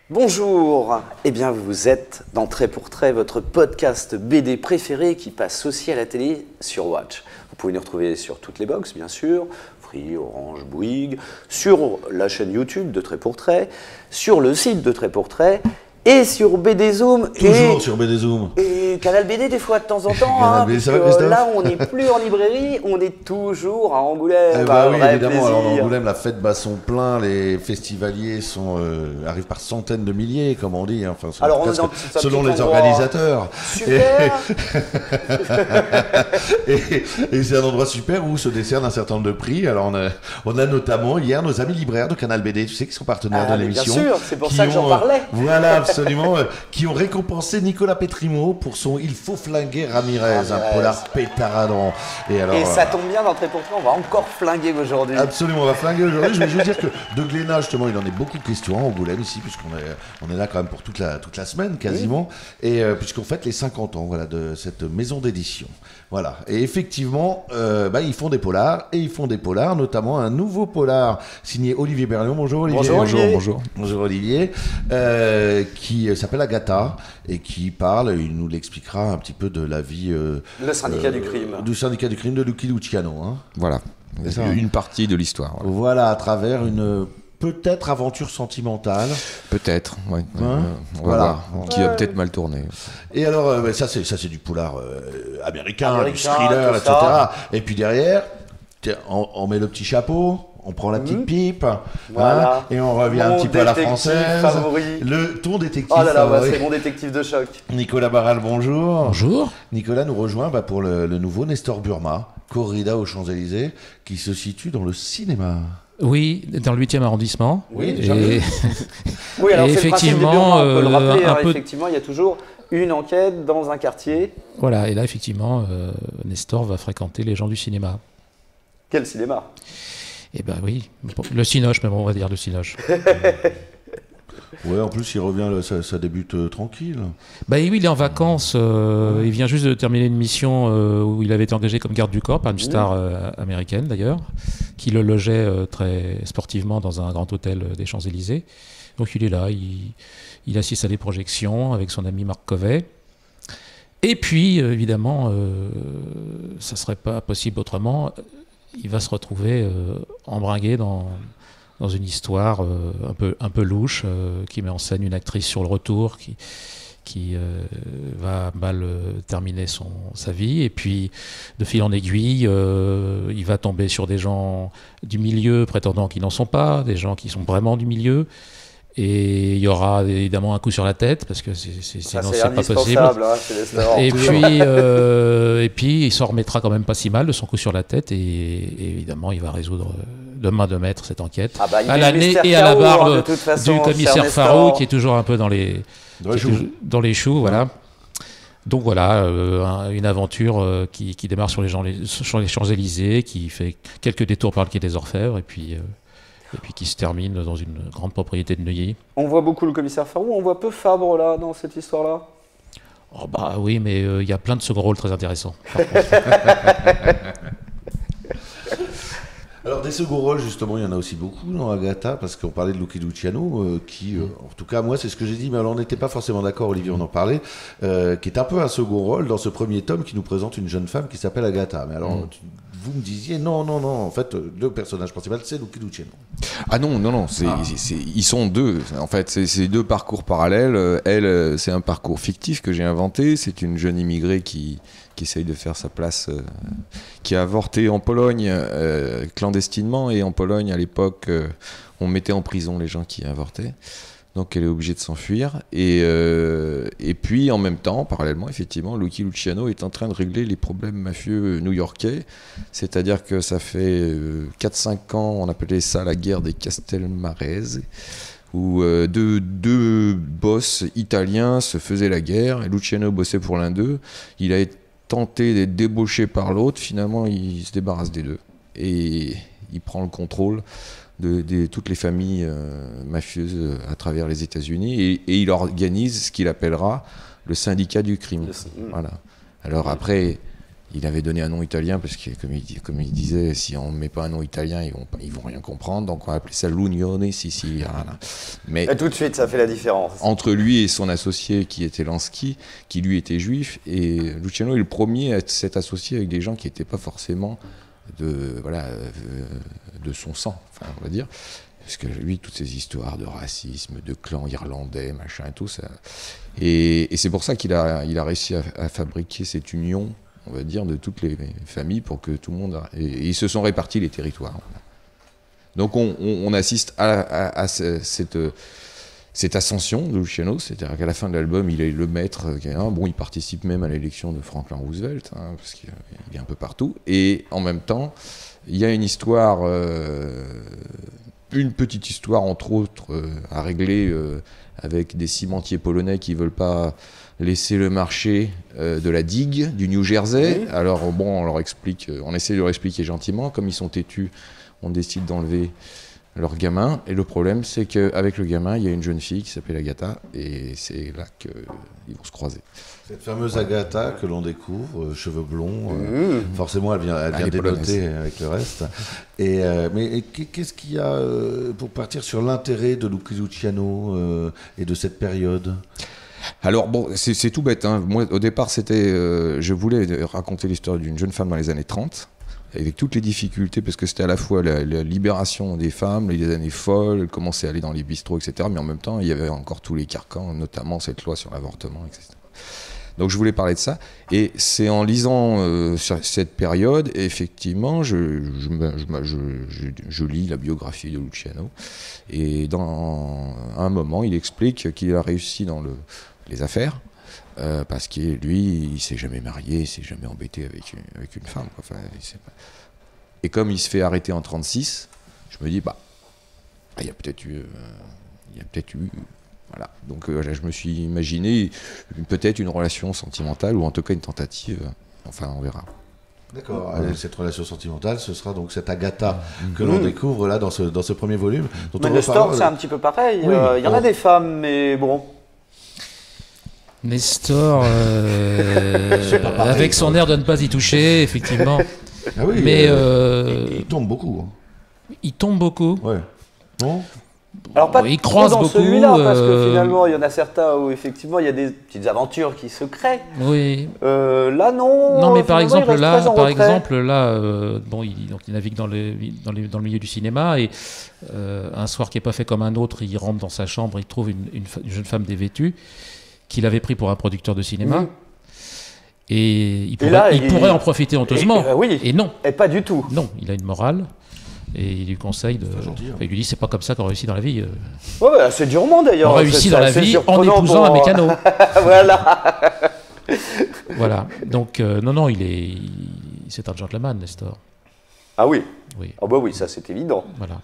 Bonjour, eh bien vous êtes dans Trait pour Trait, votre podcast BD préféré qui passe aussi à la télé sur Watch. Vous pouvez nous retrouver sur toutes les box bien sûr, Free, Orange, Bouygues, sur la chaîne YouTube de Trait pour Trait, sur le site de Trait pour Trait et sur BD Zoom. Toujours sur BD Zoom. Et Canal BD des fois de temps en temps, hein, parce que là on n'est plus en librairie, on est toujours à Angoulême. Eh bah oui, évidemment, alors en Angoulême la fête bat son plein, les festivaliers arrivent par centaines de milliers, comme on dit, hein. Enfin, alors on est selon les organisateurs. Super. Et c'est un endroit super où se décernent un certain nombre de prix. Alors on a notamment hier nos amis libraires de Canal BD, tu sais, qui sont partenaires de l'émission. Bien sûr, c'est pour ça que j'en parlais. Voilà, absolument, qui ont récompensé Nicolas Pétrimo pour son Il faut flinguer Ramirez, un polar pétaradant. Et ça tombe bien, d'entrée pour toi, on va encore flinguer aujourd'hui. Absolument, on va flinguer aujourd'hui. Je vais juste dire que de Glénat, justement, il en est beaucoup question à Angoulême ici, puisqu'on est là quand même pour toute la semaine quasiment, et puisqu'on fête les 50 ans, voilà, de cette maison d'édition. Voilà, et effectivement, ils font des polars, notamment un nouveau polar signé Olivier Berlion. Bonjour Olivier. Bonjour Olivier, qui s'appelle Agatha et qui parle, il nous l'expliquera un petit peu de la vie le syndicat du crime. Du syndicat du crime de Lucky Luciano. Hein. Voilà, une partie de l'histoire. Voilà, à travers une peut-être aventure sentimentale. Peut-être, oui. Hein on va voir. Qui va peut-être mal tourner. Et alors, ça c'est du polar américain, du thriller, etc. Et puis derrière, on met le petit chapeau. On prend la petite pipe, voilà. Et on revient un petit peu à la française. Favori. Ton détective favori. favori. C'est mon détective de choc. Nicolas Barral, bonjour. Bonjour. Nicolas nous rejoint pour le nouveau Nestor Burma, Corrida aux Champs-Élysées, qui se situe dans le cinéma. Oui, dans le 8e arrondissement. Oui, oui, alors c'est effectivement, le principe des Burma, on peut le rappeler, effectivement, il y a toujours une enquête dans un quartier. Voilà, et là, effectivement, Nestor va fréquenter les gens du cinéma. Quel cinéma ? Eh ben oui, le Cinoche, mais bon, on va dire le Cinoche. Ouais, en plus, il revient, ça débute tranquille. Bah oui, il est en vacances. Il vient juste de terminer une mission où il avait été engagé comme garde du corps par une star américaine, d'ailleurs, qui le logeait très sportivement dans un grand hôtel des Champs-Élysées. Donc il est là, il assiste à des projections avec son ami Marc Covet. Et puis, évidemment, ça ne serait pas possible autrement. Il va se retrouver embringué dans une histoire un peu louche qui met en scène une actrice sur le retour qui va mal terminer sa vie. Et puis, de fil en aiguille, il va tomber sur des gens du milieu prétendant qu'ils n'en sont pas, des gens qui sont vraiment du milieu. Et il y aura évidemment un coup sur la tête parce que sinon c'est pas possible. Hein, et puis il s'en remettra quand même pas si mal de son coup sur la tête et évidemment il va résoudre de main de maître cette enquête à la nez et à la barbe du commissaire Farou qui est toujours un peu dans les choux, voilà. Donc voilà, une aventure qui démarre sur les Champs-Élysées, qui fait quelques détours par le quai des Orfèvres et puis qui se termine dans une grande propriété de Neuilly. On voit beaucoup le commissaire Farou, on voit peu Fabre là, dans cette histoire-là. Oh bah oui, mais il y a plein de second rôles très intéressants. Alors des second rôles, justement, il y en a aussi beaucoup dans Agatha, parce qu'on parlait de Lucky Luciano, qui, en tout cas, moi, c'est ce que j'ai dit, mais alors on n'était pas forcément d'accord, Olivier, on en parlait, qui est un peu un second rôle dans ce premier tome qui nous présente une jeune femme qui s'appelle Agatha. Mais alors, vous me disiez, non, en fait, le personnage principal, c'est Lucky Luciano. Ah non, ils sont deux. En fait, c'est deux parcours parallèles. Elle, c'est un parcours fictif que j'ai inventé. C'est une jeune immigrée qui essaye de faire sa place, qui a avorté en Pologne clandestinement. Et en Pologne, à l'époque, on mettait en prison les gens qui avortaient. Donc elle est obligée de s'enfuir. Et puis, en même temps, parallèlement, effectivement, Lucky Luciano est en train de régler les problèmes mafieux new-yorkais. C'est-à-dire que ça fait 4-5 ans, on appelait ça la guerre des Castelmarese, où deux boss italiens se faisaient la guerre. Et Luciano bossait pour l'un d'eux. Il a tenté d'être débauché par l'autre. Finalement, il se débarrasse des deux. Et il prend le contrôle de toutes les familles mafieuses à travers les États-Unis et il organise ce qu'il appellera le syndicat du crime. Voilà. Alors après, il avait donné un nom italien parce que, comme il disait, si on ne met pas un nom italien, ils vont rien comprendre. Donc on va appeler ça l'Unione Siciliana. Mais et tout de suite, ça fait la différence. entre lui et son associé qui était Lansky, qui lui était juif, et Luciano est le premier à s'être associé avec des gens qui n'étaient pas forcément de son sang, enfin, on va dire. Parce que lui, toutes ces histoires de racisme, de clan irlandais, machin et tout ça. Et c'est pour ça qu'il a réussi à fabriquer cette union, on va dire, de toutes les familles pour que tout le monde... Et ils se sont répartis les territoires. Donc on assiste à cette ascension de Luciano, c'est-à-dire qu'à la fin de l'album, il est le maître. Bon, il participe même à l'élection de Franklin Roosevelt, parce qu'il est un peu partout. Et en même temps, il y a une histoire... une petite histoire, entre autres, à régler avec des cimentiers polonais qui ne veulent pas laisser le marché de la digue du New Jersey. Oui. Alors bon, on essaie de leur expliquer gentiment. Comme ils sont têtus, on décide d'enlever leur gamin. Et le problème, c'est qu'avec le gamin, il y a une jeune fille qui s'appelle Agatha. Et c'est là qu'ils vont se croiser. Cette fameuse Agatha que l'on découvre, cheveux blonds, forcément elle vient dénoter avec le reste. Mais qu'est-ce qu'il y a pour partir sur l'intérêt de Luciano et de cette période ? Alors bon, c'est tout bête. Hein. Moi, au départ, je voulais raconter l'histoire d'une jeune femme dans les années 30, avec toutes les difficultés, parce que c'était à la fois la libération des femmes, les années folles, elle commençait à aller dans les bistrots, etc. Mais en même temps, il y avait encore tous les carcans, notamment cette loi sur l'avortement, etc. Donc je voulais parler de ça, et c'est en lisant sur cette période, effectivement, je lis la biographie de Luciano, et à un moment, il explique qu'il a réussi dans les affaires, parce que lui, il s'est jamais marié, il s'est jamais embêté avec une femme. Enfin, et comme il se fait arrêter en 1936, je me dis, il y a peut-être eu... Voilà, donc je me suis imaginé peut-être une relation sentimentale ou en tout cas une tentative, enfin on verra. D'accord, cette relation sentimentale, ce sera donc cette Agatha que l'on découvre là dans ce premier volume. Mais Nestor, c'est un petit peu pareil, il y en a des femmes, mais bon... Nestor, avec son air de ne pas y toucher, effectivement. Ah oui, mais il tombe beaucoup. Il tombe beaucoup. Ouais. Non ? Alors pas il trop croise dans beaucoup, celui-là, parce que finalement il y en a certains où effectivement il y a des petites aventures qui se créent. Oui. Là non. Non mais par exemple là, bon, il navigue dans le milieu du cinéma et un soir qui est pas fait comme un autre, il rentre dans sa chambre, il trouve une jeune femme dévêtue qu'il avait pris pour un producteur de cinéma. Et il pourrait en profiter honteusement. Et non. Et pas du tout. Non, il a une morale. Et il lui conseille il lui dit c'est pas comme ça qu'on réussit dans la vie. Ouais, assez durement d'ailleurs. On réussit dans la vie en épousant un mécano. Voilà. Voilà. Donc non, c'est un gentleman, Nestor. Ah oui. Oui. Ah bah oui, ça c'est évident. Voilà.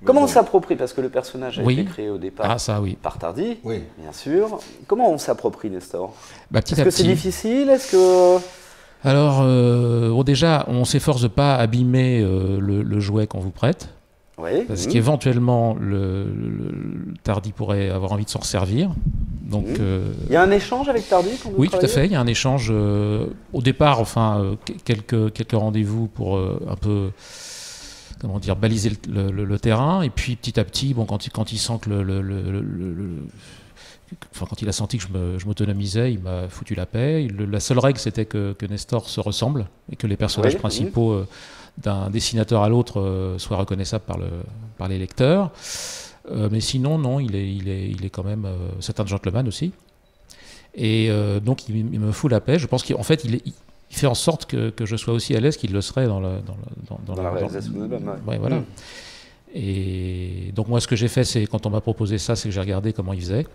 Comment on s'approprie, parce que le personnage a été créé au départ par Tardy, bien sûr. Comment on s'approprie Nestor ? Est-ce que c'est difficile ? Alors, déjà, on s'efforce de ne pas abîmer le jouet qu'on vous prête, parce qu'éventuellement, le Tardy pourrait avoir envie de s'en servir. Donc, il y a un échange avec Tardy quand vous Oui, tout à fait. Il y a un échange au départ, quelques rendez-vous pour un peu... baliser le terrain, et puis petit à petit, quand il sent que quand il a senti que je m'autonomisais, il m'a foutu la paix. La seule règle, c'était que Nestor se ressemble et que les personnages principaux d'un dessinateur à l'autre soient reconnaissables par les lecteurs. Mais sinon, non, il est quand même... c'est un gentleman aussi. Et donc, il me fout la paix. Je pense qu'en fait, il fait en sorte que je sois aussi à l'aise qu'il le serait dans la réalisation de l'album. Voilà. Et donc moi, ce que j'ai fait, c'est quand on m'a proposé ça, c'est que j'ai regardé comment il faisait.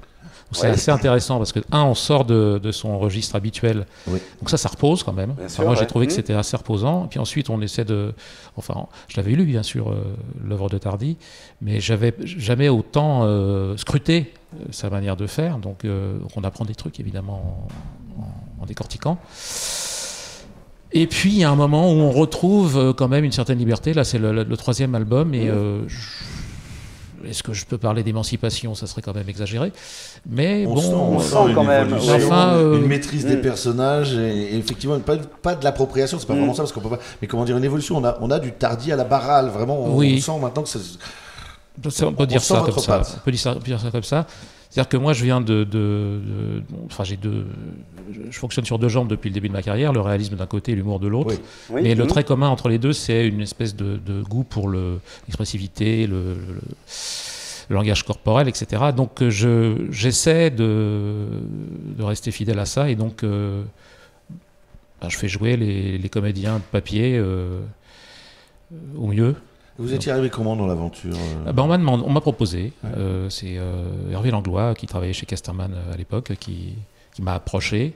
C'est assez intéressant parce que on sort de son registre habituel. Donc ça repose quand même. Moi, j'ai trouvé que c'était assez reposant. Et puis ensuite, on essaie je l'avais lu bien sûr l'œuvre de Tardy, mais j'avais jamais autant scruté sa manière de faire. Donc on apprend des trucs évidemment en décortiquant. Et puis il y a un moment où on retrouve quand même une certaine liberté. Là, c'est le 3e album et est-ce que je peux parler d'émancipation? Ça serait quand même exagéré. Mais on sent quand une même. évolution, Enfin, une maîtrise des personnages et effectivement pas de l'appropriation, c'est pas vraiment ça parce qu'on peut pas. Mais comment dire, une évolution. On a du Tardy à la Barral, vraiment. On sent maintenant que on peut dire ça comme ça. patte. On peut dire ça comme ça. C'est-à-dire que moi, je viens enfin, je fonctionne sur 2 jambes depuis le début de ma carrière, le réalisme d'un côté et l'humour de l'autre. Oui. Mais le trait commun entre les deux, c'est une espèce de goût pour l'expressivité, le langage corporel, etc. Donc j'essaie de rester fidèle à ça et donc je fais jouer les comédiens de papier au mieux. Vous étiez arrivé comment dans l'aventure On m'a proposé. C'est Hervé Langlois, qui travaillait chez Casterman à l'époque, qui m'a approché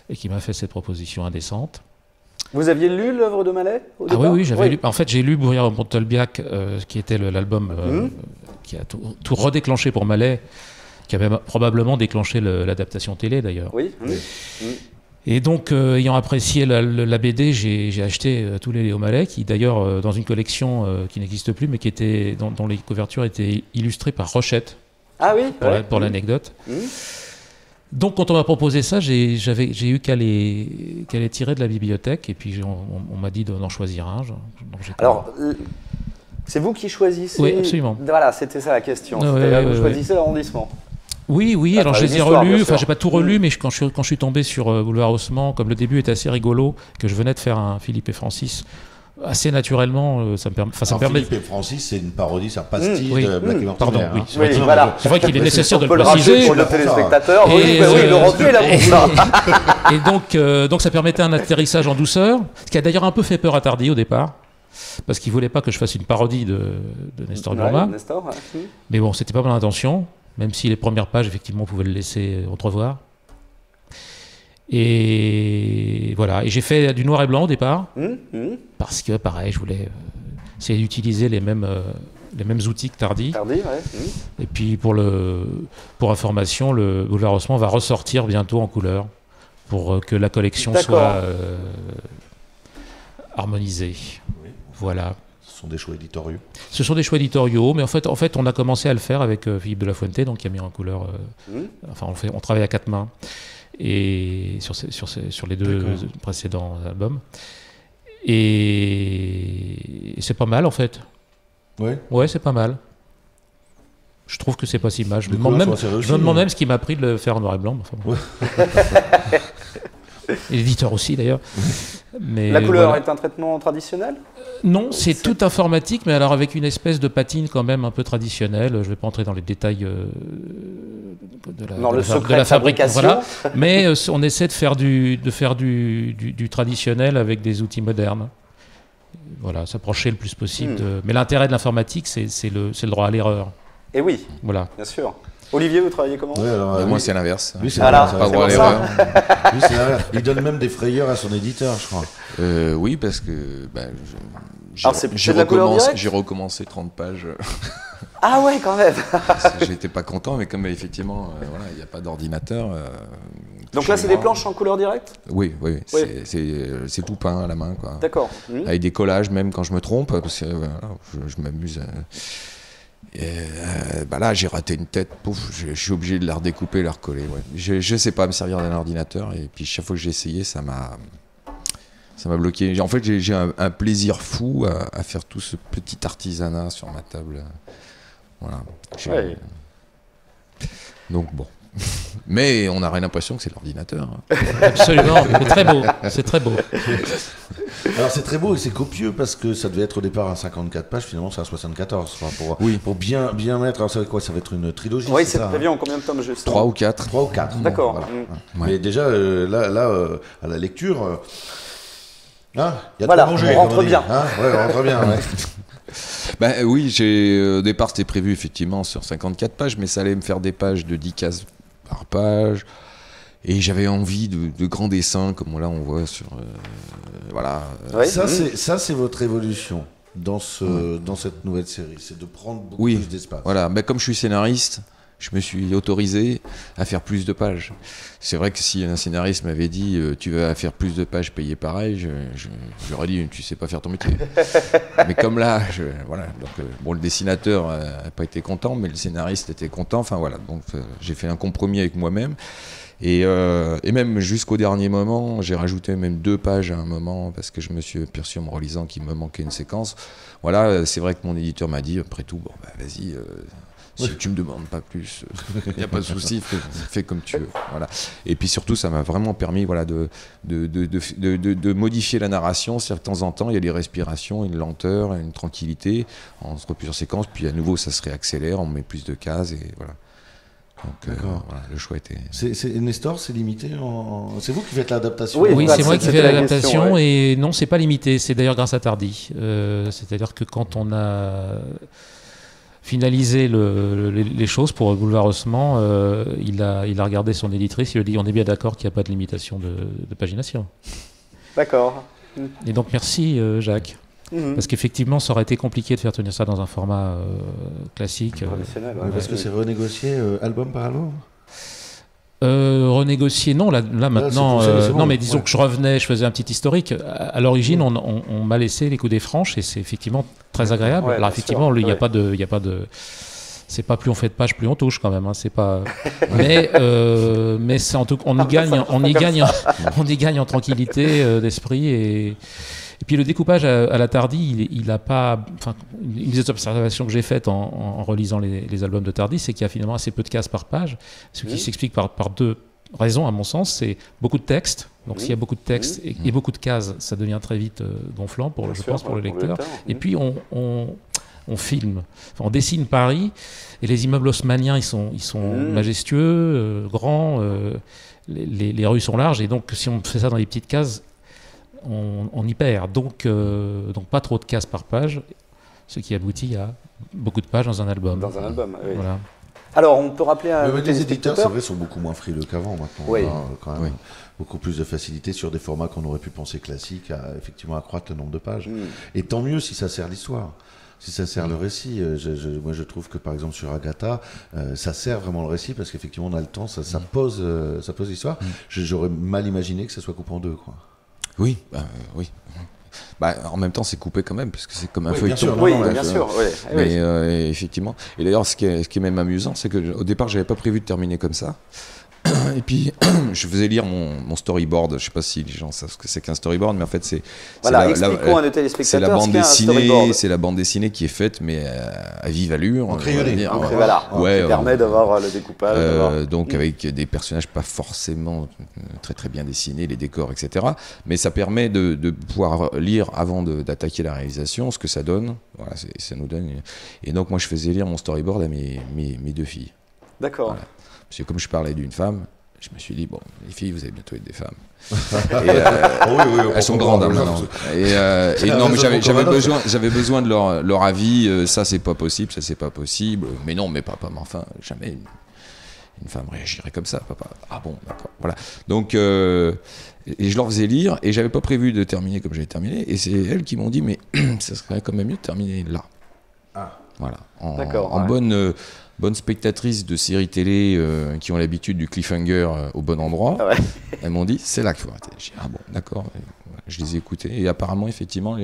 et qui m'a fait cette proposition indécente. Vous aviez lu l'œuvre de Malet au départ? Oui, j'avais lu. En fait, j'ai lu Bourrière au Montelbiac, qui était l'album qui a tout redéclenché pour Malet, qui avait probablement déclenché l'adaptation télé d'ailleurs. Oui. Et donc, ayant apprécié la BD, j'ai acheté tous les Léo Malet, qui d'ailleurs, dans une collection qui n'existe plus, mais qui était dont les couvertures étaient illustrées par Rochette. Ah oui. Pour l'anecdote. Donc, quand on m'a proposé ça, j'ai eu qu'à les tirer de la bibliothèque, et puis on m'a dit d'en choisir un. Alors, c'est vous qui choisissez? Oui, absolument. Voilà, c'était ça la question. Vous choisissez l'arrondissement? Oui, alors je les ai relus, enfin j'ai pas tout relu, mais quand je suis tombé sur Boulevard Haussmann, comme le début est assez rigolo, que je venais de faire un Philippe et Francis, assez naturellement, ça me permet... Philippe et Francis, c'est une parodie, c'est un pastiche de Black et Mortimer. Pardon, oui. Voilà. C'est vrai qu'il est nécessaire de le préciser. Pour le téléspectateur, Laurent est là pour ça. Et donc ça permettait un atterrissage en douceur, ce qui a d'ailleurs un peu fait peur à Tardy au départ, parce qu'il voulait pas que je fasse une parodie de Nestor Burma. Mais bon, c'était pas mon intention. Même si les premières pages, effectivement, on pouvait le laisser entrevoir. Et voilà. Et j'ai fait du noir et blanc au départ, parce que, pareil, je voulais essayer d'utiliser les mêmes outils que Tardy. Et puis, pour information, le Boulevard Haussmann va ressortir bientôt en couleur, pour que la collection soit harmonisée. Voilà. Ce sont des choix éditoriaux. Ce sont des choix éditoriaux, mais en fait, on a commencé à le faire avec Philippe de la Fuente, donc qui a mis en couleur. Enfin, on travaille à 4 mains et sur les 2 précédents albums. Et c'est pas mal en fait. Oui. Ouais, c'est pas mal. Je trouve que c'est pas si mal. Je me demande même ce qui m'a pris de le faire en noir et blanc. Enfin, bon. Et l'éditeur aussi d'ailleurs. Mais la couleur est un traitement traditionnel? Non, c'est tout informatique, mais alors avec une espèce de patine quand même un peu traditionnelle. Je ne vais pas entrer dans les détails de la fabrication. Voilà. Mais on essaie de faire du traditionnel avec des outils modernes. Voilà, s'approcher le plus possible. Mais l'intérêt de l'informatique, c'est le droit à l'erreur. Et oui, voilà. Bien sûr. Olivier, vous travaillez comment? Moi, c'est l'inverse. Lui, c'est pas droit à l'erreur. Lui, c'est l'inverse. Il donne même des frayeurs à son éditeur, je crois. Oui, parce que j'ai recommencé 30 pages. Ah ouais, quand même. J'étais pas content, mais comme effectivement, il n'y a pas d'ordinateur. Donc là, c'est des planches en couleur directe? Oui. C'est tout peint à la main, quoi. D'accord. Avec des collages, même quand je me trompe, parce que je m'amuse. Là, j'ai raté une tête, pouf, je suis obligé de la redécouper, la recoller. Ouais. Je sais pas me servir d'un ordinateur, et puis chaque fois que j'ai essayé, ça m'a bloqué. En fait, j'ai un plaisir fou à faire tout ce petit artisanat sur ma table. Voilà. Donc bon. Mais on n'a rien l'impression que c'est l'ordinateur. Absolument, c'est très beau. Alors c'est très beau et c'est copieux parce que ça devait être au départ à 54 pages, finalement c'est à 74. Enfin, pour bien mettre, alors ça va être quoi? Ça va être une trilogie? Oui, c'est prévu en combien de tomes juste? 3 ou 4. D'accord. Voilà. Mais déjà, là à la lecture, il y a de manger. On rentre bien. On rentre bien. Ouais. Oui, au départ c'était prévu effectivement sur 54 pages, mais ça allait me faire des pages de 10 cases par page. Et j'avais envie de grands dessins, comme là on voit sur... voilà. Ouais. Ça, c'est votre évolution dans cette nouvelle série, c'est de prendre beaucoup plus d'espace. Voilà, comme je suis scénariste, je me suis autorisé à faire plus de pages. C'est vrai que si un scénariste m'avait dit tu vas faire plus de pages payées pareil, j'aurais dit tu sais pas faire ton métier. Mais comme là, voilà, donc, bon, le dessinateur n'a pas été content, mais le scénariste était content. Enfin voilà, donc j'ai fait un compromis avec moi-même. Et même jusqu'au dernier moment, j'ai rajouté même 2 pages à un moment parce que je me suis aperçu en me relisant qu'il me manquait une séquence. Voilà, c'est vrai que mon éditeur m'a dit après tout, bon, bah, vas-y, si tu me demandes pas plus, il n'y a pas de souci, fais comme tu veux. Voilà. Et puis surtout, ça m'a vraiment permis voilà, de modifier la narration. C'est-à-dire que de temps en temps, il y a des respirations, une lenteur, une tranquillité entre plusieurs séquences. Puis à nouveau, ça se réaccélère, on met plus de cases et voilà. Donc voilà, le choix était... Nestor, c'est limité C'est vous qui faites l'adaptation? Oui, c'est moi qui fais l'adaptation et non, c'est pas limité. C'est d'ailleurs grâce à Tardy. C'est-à-dire que quand on a finalisé les choses pour Boulevard Haussmann, il a regardé son éditrice, il lui a dit on est bien d'accord qu'il n'y a pas de limitation de pagination. D'accord. Et donc merci Jacques. Parce qu'effectivement, ça aurait été compliqué de faire tenir ça dans un format classique. Traditionnel, parce que c'est renégocié album par album. Renégocier, non, là maintenant, bon, non, mais disons que je revenais, je faisais un petit historique. À l'origine, on m'a laissé les coups des franches et c'est effectivement très agréable. Ouais, alors effectivement, il n'y a pas de, c'est pas plus on fait de pages, plus on touche quand même. Hein, c'est pas, mais c'est en tout, on y gagne en tranquillité d'esprit et puis le découpage à la Tardy, il a pas. Enfin, une des observations que j'ai faites en relisant les albums de Tardy, c'est qu'il y a finalement assez peu de cases par page, ce qui s'explique par 2 raisons à mon sens. C'est beaucoup de texte. Donc s'il y a beaucoup de texte et beaucoup de cases, ça devient très vite gonflant pour le lecteur. Et puis on filme, enfin, on dessine Paris et les immeubles haussmanniens ils sont majestueux, grands, les rues sont larges et donc si on fait ça dans les petites cases, on y perd, donc pas trop de cases par page, ce qui aboutit à beaucoup de pages dans un album. Dans un album, oui. Voilà. Alors, on peut rappeler à les éditeurs, c'est vrai, sont beaucoup moins frileux qu'avant maintenant. Oui. On a quand même beaucoup plus de facilité sur des formats qu'on aurait pu penser classiques à effectivement accroître le nombre de pages. Et tant mieux si ça sert l'histoire. Si ça sert le récit, moi je trouve que par exemple sur Agatha, ça sert vraiment le récit parce qu'effectivement on a le temps, ça pose l'histoire. J'aurais mal imaginé que ça soit coupé en 2, quoi. Oui, oui. Bah, en même temps, c'est coupé quand même, parce que c'est comme un feuilleton. Bien sûr. Mais effectivement. Et d'ailleurs, ce qui est même amusant, c'est qu'au départ, j'avais pas prévu de terminer comme ça. Et puis, je faisais lire mon storyboard. Je sais pas si les gens savent ce que c'est qu'un storyboard, mais en fait, c'est expliquons à nos téléspectateurs c'est la bande dessinée. C'est la bande dessinée qui est faite, mais à vive allure. En crayonné. Qui permet d'avoir le découpage. Donc avec des personnages pas forcément très très bien dessinés, les décors, etc. Mais ça permet de pouvoir lire avant d'attaquer la réalisation, ce que ça donne. Voilà, ça nous donne. Et donc moi, je faisais lire mon storyboard à mes 2 filles. D'accord. Voilà. Parce que comme je parlais d'une femme, je me suis dit, bon, les filles, vous allez bientôt être des femmes. Et, elles sont grandes maintenant. Et non, mais j'avais besoin de leur avis. Ça, c'est pas possible, ça, c'est pas possible. Mais non, mais papa, mais enfin, jamais une femme réagirait comme ça, papa. Ah bon, d'accord. Voilà. Donc, et je leur faisais lire, et j'avais pas prévu de terminer comme j'avais terminé. Et c'est elles qui m'ont dit, mais ça serait quand même mieux de terminer là. Ah. Voilà. En bonne spectatrice de séries télé qui ont l'habitude du cliffhanger au bon endroit, elles m'ont dit c'est là qu'il faut arrêter. J'ai dit ah bon, d'accord. Je les ai écoutées et apparemment effectivement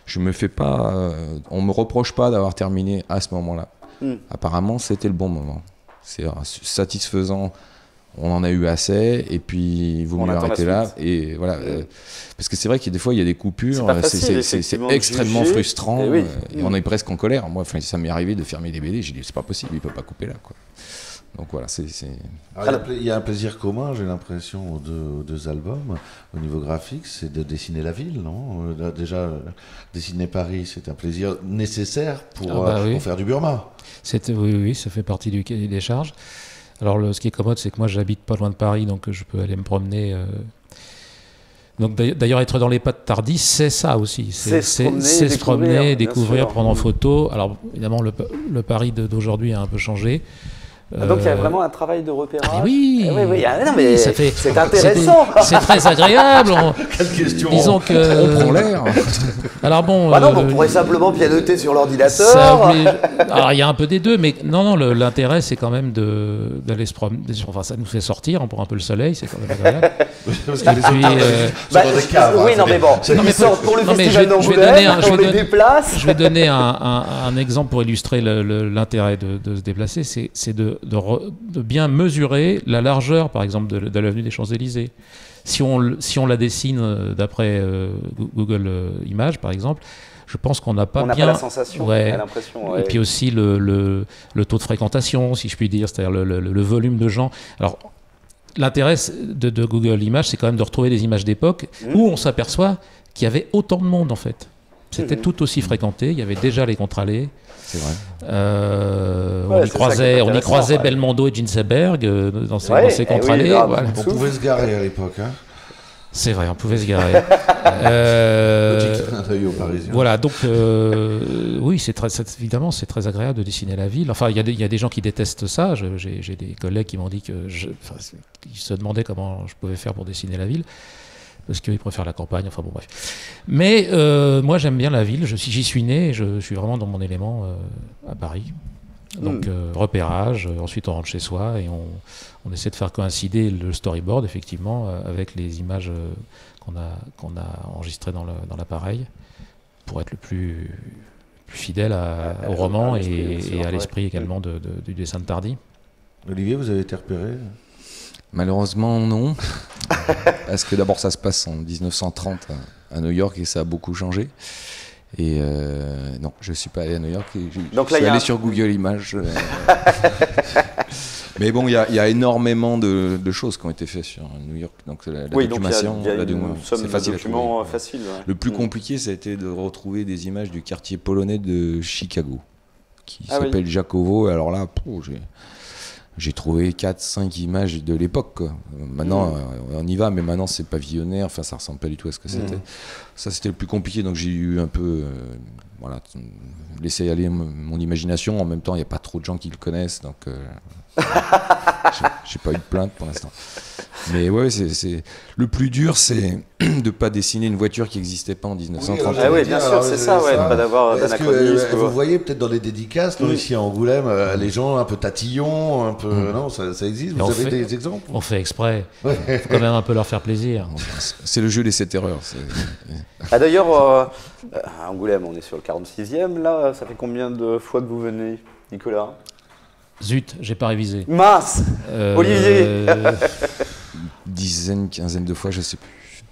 je me fais pas, on me reproche pas d'avoir terminé à ce moment-là. Apparemment c'était le bon moment. C'est satisfaisant. On en a eu assez et puis il vaut mieux arrêter là et voilà parce que c'est vrai qu'il y a des fois il y a des coupures, c'est extrêmement frustrant et on est presque en colère. Moi ça m'est arrivé de fermer des BD, j'ai dit c'est pas possible, il peut pas couper là quoi. Donc voilà, il y a un plaisir commun, j'ai l'impression, aux deux albums au niveau graphique, c'est de dessiner la ville, non? Déjà dessiner Paris, c'est un plaisir nécessaire pour faire du Burma. Oui, ça fait partie du cahier des charges. Alors, ce qui est commode, c'est que moi, j'habite pas loin de Paris, donc je peux aller me promener. Donc, d'ailleurs, être dans les pas de Tardy, c'est ça aussi. C'est se promener, découvrir, prendre en photo. Alors, évidemment, le Paris d'aujourd'hui a un peu changé. Donc il y a vraiment un travail de repérage. Ah, mais oui, oui. Ah, non, mais ça fait, c'est intéressant. C'est très agréable. Quelle question. Disons que. On prend l'air. Alors bon. Bah non, on pourrait simplement pianoter sur ça l'ordinateur. Alors il y a un peu des deux, mais non, l'intérêt c'est quand même d'aller se promener. Enfin, ça nous fait sortir, on prend un peu le soleil, c'est quand même agréable. Parce que les Puis, autres sont dans des caves. oui, hein, non, mais bon, Non, mais ils sortent pour le non, mais festival je vais d'Angoulême, donner on les déplace. Je vais donner un exemple pour illustrer l'intérêt de se déplacer, c'est de bien mesurer la largeur, par exemple, de l'avenue des Champs-Élysées. Si on la dessine d'après Google Images, par exemple, je pense qu'on n'a pas On n'a bien... pas la sensation, on a l'impression. Et puis aussi le taux de fréquentation, si je puis dire, c'est-à-dire le volume de gens. Alors, l'intérêt de Google Images, c'est quand même de retrouver des images d'époque où on s'aperçoit qu'il y avait autant de monde, en fait. C'était tout aussi fréquenté, il y avait déjà les contre-allées. C'est vrai. On y croisait Belmondo et Ginsberg dans ces contre-allées. Voilà. On pouvait se garer à l'époque. Hein. C'est vrai, on pouvait se garer. Voilà, donc oui, évidemment, c'est très agréable de dessiner la ville. Enfin, il y a des gens qui détestent ça. J'ai des collègues qui m'ont dit qu'ils se demandaient comment je pouvais faire pour dessiner la ville. Parce qu'ils préfèrent la campagne, enfin bon bref. Mais moi j'aime bien la ville, j'y suis né, et je suis vraiment dans mon élément à Paris. Donc repérage, ensuite on rentre chez soi et on essaie de faire coïncider le storyboard effectivement avec les images qu'on a enregistrées dans l'appareil pour être le plus fidèle au roman et à l'esprit également du dessin de Tardy. Olivier, vous avez été repéré? Malheureusement, non. Parce que d'abord, ça se passe en 1930 à New York et ça a beaucoup changé. Et non, je ne suis pas allé à New York. Je suis allé sur Google Images. Mais bon, il y a énormément de choses qui ont été faites sur New York. Donc la documentation, c'est facile à trouver. Facile, ouais. Le plus compliqué, ça a été de retrouver des images du quartier polonais de Chicago, qui s'appelle Jakowo. Alors là, j'ai trouvé 4-5 images de l'époque, quoi. Maintenant, on y va, mais maintenant c'est pavillonnaire, enfin ça ressemble pas du tout à ce que c'était. Ça, c'était le plus compliqué, donc j'ai eu un peu laissé aller mon imagination. En même temps, il n'y a pas trop de gens qui le connaissent, donc j'ai pas eu de plainte pour l'instant. Mais ouais, le plus dur, c'est de pas dessiner une voiture qui n'existait pas en 1930. Oui, bien sûr, c'est ça, ouais, pas d'avoir d'anachronisme. Vous voyez peut-être dans les dédicaces, ici à Angoulême, les gens un peu tatillons, un peu... Non, ça existe, vous avez des exemples? On fait exprès, il faut quand même un peu leur faire plaisir. C'est le jeu des 7 erreurs. D'ailleurs, à Angoulême, on est sur le 46e, là, ça fait combien de fois que vous venez, Nicolas? Zut, j'ai pas révisé. Mince Olivier Dizaine, quinzaine de fois, je sais plus.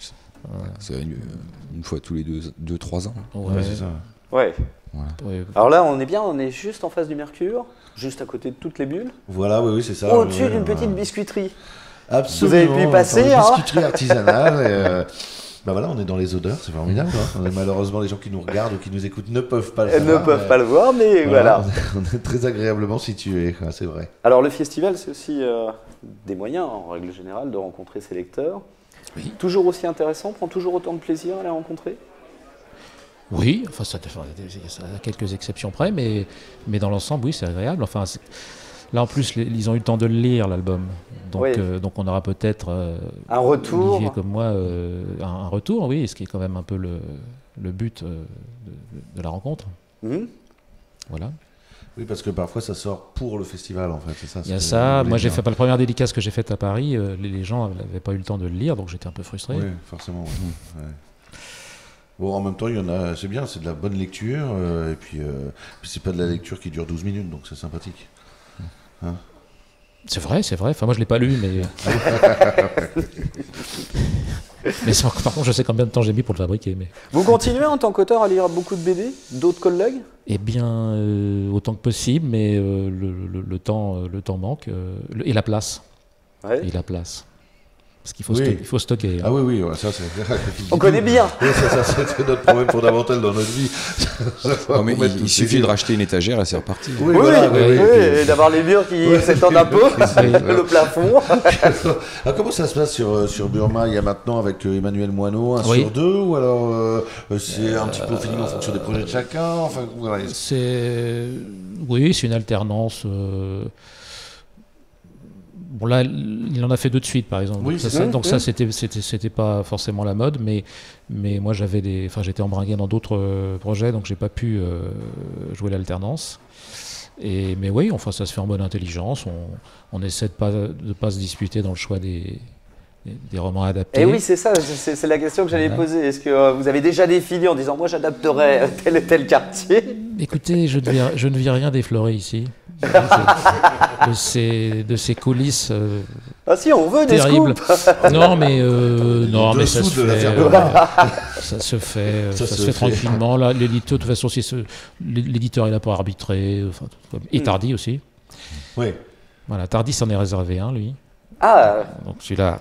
Voilà, c'est une fois tous les 2-3 ans. Ouais, c'est ça. Ouais. Voilà. Ouais. Alors là, on est juste en face du Mercure, juste à côté de toutes les bulles. Voilà, oui, c'est ça. Au-dessus d'une petite biscuiterie. Absolument. Vous avez pu y passer, une hein. biscuiterie artisanale. Ben voilà, on est dans les odeurs, c'est formidable. Hein. Malheureusement, les gens qui nous regardent ou qui nous écoutent ne peuvent pas le Elles savoir. ne peuvent pas le voir, mais voilà. On est très agréablement situés, c'est vrai. Alors le festival, c'est aussi des moyens, en règle générale, de rencontrer ses lecteurs. Oui. Toujours aussi intéressant, prend toujours autant de plaisir à les rencontrer. Oui, enfin, ça a quelques exceptions près, mais dans l'ensemble, oui, c'est agréable. Enfin, là, en plus, ils ont eu le temps de le lire, l'album. Donc, oui. Donc on aura peut-être, un retour. Olivier comme moi, un retour, oui, ce qui est quand même un peu le but de la rencontre. Voilà. Oui, parce que parfois, ça sort pour le festival, en fait. C'est ça. Il y a ça. Moi, j'ai fait pas la première dédicace que j'ai faite à Paris. Les gens n'avaient pas eu le temps de le lire, donc j'étais un peu frustré. Oui, forcément. Ouais. Bon, en même temps, il y en a, c'est bien, c'est de la bonne lecture, et puis c'est pas de la lecture qui dure 12 minutes, donc c'est sympathique. Hein? C'est vrai. Enfin, moi, je l'ai pas lu, mais. Mais par contre, je sais combien de temps j'ai mis pour le fabriquer. Mais... Vous continuez en tant qu'auteur à lire beaucoup de BD, d'autres collègues? Eh bien, autant que possible, mais le temps manque et la place. Ouais. Et la place. Parce qu'il faut stocker. Hein. Ah oui, ouais, ça c'est... On connaît bien. Oui, ça c'est notre problème fondamental dans notre vie. Non, mais il suffit de racheter une étagère et c'est reparti. Oui, et d'avoir les murs qui s'étendent un peu, le plafond. Alors, comment ça se passe sur Burma? Il y a maintenant avec Emmanuel Moineau un sur deux, ou alors c'est un petit peu fini en fonction des projets de chacun? Enfin, voilà. C'est une alternance. Bon là, il en a fait 2 de suite, par exemple. Oui, Donc ça, c'était pas forcément la mode, mais moi j'étais embringué dans d'autres projets, donc j'ai pas pu jouer l'alternance. Mais oui, enfin ça se fait en bonne intelligence. On essaie de pas se disputer dans le choix des romans adaptés. Et oui, c'est ça, c'est la question que j'allais poser. Est-ce que vous avez déjà défilé en disant moi j'adapterais tel et tel quartier? Écoutez, je ne vis rien d'effleuré ici. De ces coulisses Ah si, on veut terribles. des scoops. Non, mais ça se Dessous de la fait. Ferme. Ça se fait, Ça ça se se fait fait. tranquillement. Là, l'éditeur, de toute façon, l'éditeur est là pour arbitrer. Enfin, et Tardy aussi. Oui. Voilà, Tardy s'en est réservé un, lui. Ah, Donc celui-là,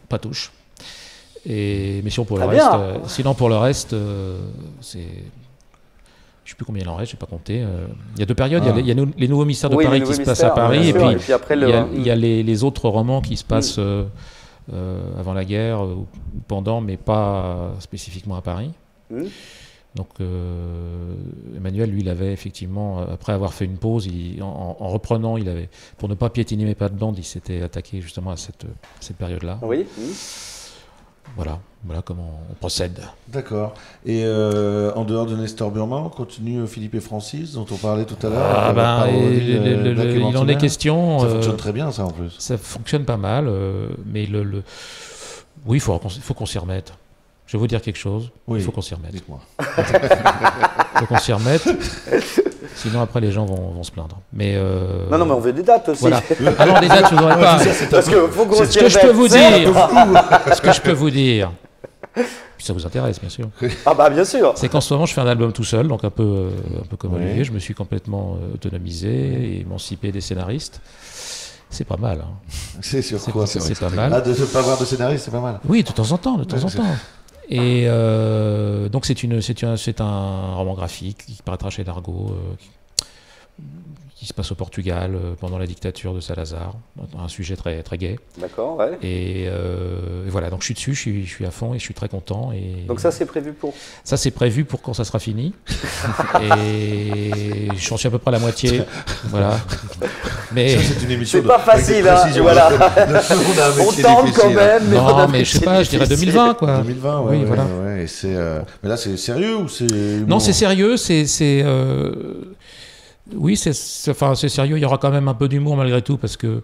pas touche. Mais sinon pour le Très reste, bien. c'est. Je ne sais plus combien il en reste, je n'ai pas compté. Il y a 2 périodes. Ah. Il y a les Nouveaux Mystères de Oui, Paris les qui se Nouveaux passent à Mystères, Paris, bien et sûr, puis, et puis après, il y a les autres romans qui se passent avant la guerre ou pendant, mais pas spécifiquement à Paris. Mm. Donc Emmanuel, lui, il avait effectivement, après avoir fait une pause, en reprenant, pour ne pas piétiner mes pattes bandes, il s'était attaqué justement à cette période-là. oui. Voilà comment on procède. D'accord. Et en dehors de Nestor Burma, on continue Philippe et Francis, dont on parlait tout à l'heure. Ah, il en est question. Ça fonctionne très bien, ça, en plus. Ça fonctionne pas mal, mais oui, il faut qu'on s'y remette. Je vais vous dire quelque chose. Oui. Il faut qu'on s'y remette. Dites-moi. Il faut qu'on s'y remette. Sinon, après, les gens vont se plaindre. Mais Non, mais on veut des dates aussi. voilà. Ah non, des dates, je ne voudrais pas. Parce que faut qu'on Ce s'y que je peux remette. vous dire, ce que je peux vous dire, puis ça vous intéresse, bien sûr, Ah bah bien sûr. c'est qu'en ce moment, je fais un album tout seul, donc un peu comme Oui. Olivier. Je me suis complètement autonomisé et émancipé des scénaristes. C'est pas mal. Hein. C'est sur quoi C'est pas mal. Ah, de ne pas avoir de scénariste, c'est pas mal. Oui, de temps en temps, Ouais, c'est- Et donc c'est un roman graphique qui paraîtra chez Dargaud, qui se passe au Portugal pendant la dictature de Salazar, un sujet très très gai. D'accord, ouais. Et voilà, donc je suis dessus, je suis à fond et je suis très content. Et Donc ça c'est prévu pour. ça c'est prévu pour quand ça sera fini. Et j'en suis à peu près à la moitié, voilà. Mais Ça, c'est une émission C'est de- pas avec des facile, hein, précisions. voilà. On a un On métier tente difficile, quand hein. même, mais on a non, mais je sais pas, je dirais 2020 quoi. 2020, ouais, Oui, ouais, voilà. ouais, et c'est, mais là, c'est sérieux ou c'est... Non, humour c'est sérieux, oui, c'est sérieux. Il y aura quand même un peu d'humour malgré tout, parce que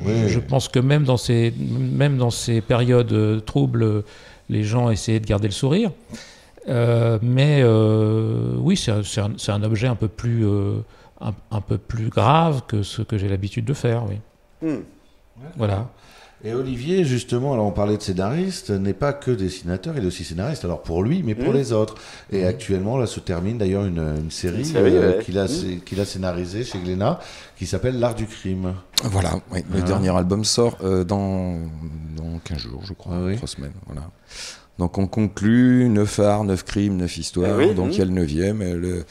Oui. je pense que même dans ces périodes troubles, les gens essayaient de garder le sourire. Oui, c'est un objet un peu plus grave que ce que j'ai l'habitude de faire. Oui. Hmm. Voilà. Et Olivier, justement, alors on parlait de scénariste, n'est pas que dessinateur, il est aussi scénariste, alors pour lui, mais pour les autres. Et actuellement, là, se termine d'ailleurs une série, ouais. qu'il a scénarisée chez Glénat, qui s'appelle L'Art du crime. Voilà, oui, le dernier album sort dans 15 jours, je crois, Ah oui. 3 semaines. Voilà. Donc on conclut 9 arts, 9 crimes, 9 histoires. Ah oui, Donc il y a le 9e,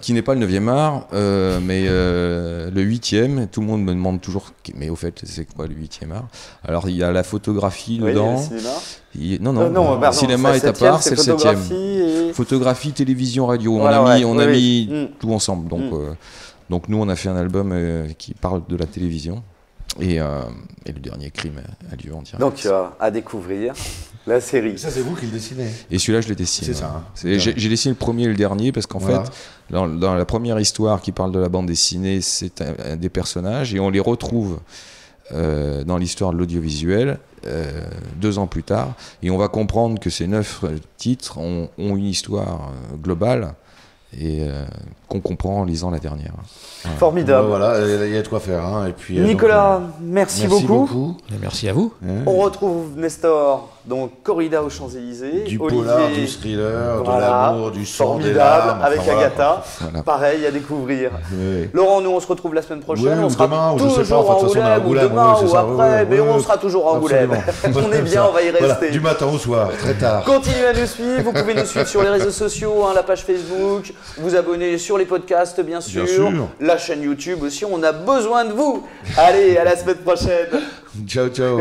qui n'est pas le 9e art, mais le 8e. Tout le monde me demande toujours, mais au fait, c'est quoi le 8e art? Alors il y a la photographie Oui, dedans. le cinéma. Non, pardon, cinéma c'est est à septième, part, c'est le 7e. photographie et- Photographie, télévision, radio. Voilà, on a ouais, mis oui. tout ensemble. Donc nous, on a fait un album qui parle de la télévision. Et le dernier crime a lieu en direct. Donc à découvrir la série. Ça, c'est vous qui le dessinez. Et celui-là, je l'ai dessiné. C'est ça, hein. J'ai dessiné le premier et le dernier parce qu'en Voilà. fait, dans la première histoire qui parle de la bande dessinée, c'est un des personnages et on les retrouve dans l'histoire de l'audiovisuel 2 ans plus tard. Et on va comprendre que ces 9 titres ont une histoire globale et qu'on comprend en lisant la dernière. Voilà. Formidable. Voilà, il y a de quoi faire. Hein. Et puis, Nicolas, donc, merci beaucoup. Et merci à vous. Hein. On retrouve Nestor, donc Corrida aux Champs-Élysées. Du Olivier, polar, du thriller, voilà, de l'amour, du sang, des formidable, larmes. avec enfin, voilà. Agatha. Voilà. Pareil à découvrir. Oui. Laurent, nous on se retrouve la semaine prochaine. Ouais, on ou sera demain, ou je sais pas, toujours enfin, de à toute façon, on est à Angoulême, ou Angoulême, demain, oui, c'est ou ça, après, ouais, mais ouais, on ouais. sera toujours à Angoulême. Absolument. On est bien, on va y rester. Du matin au soir, très tard. Continuez à nous suivre, vous pouvez nous suivre sur les réseaux sociaux, hein, la page Facebook, vous abonner sur les podcasts bien sûr, sûr. la chaîne YouTube aussi, on a besoin de vous. Allez, à la semaine prochaine. Ciao, ciao.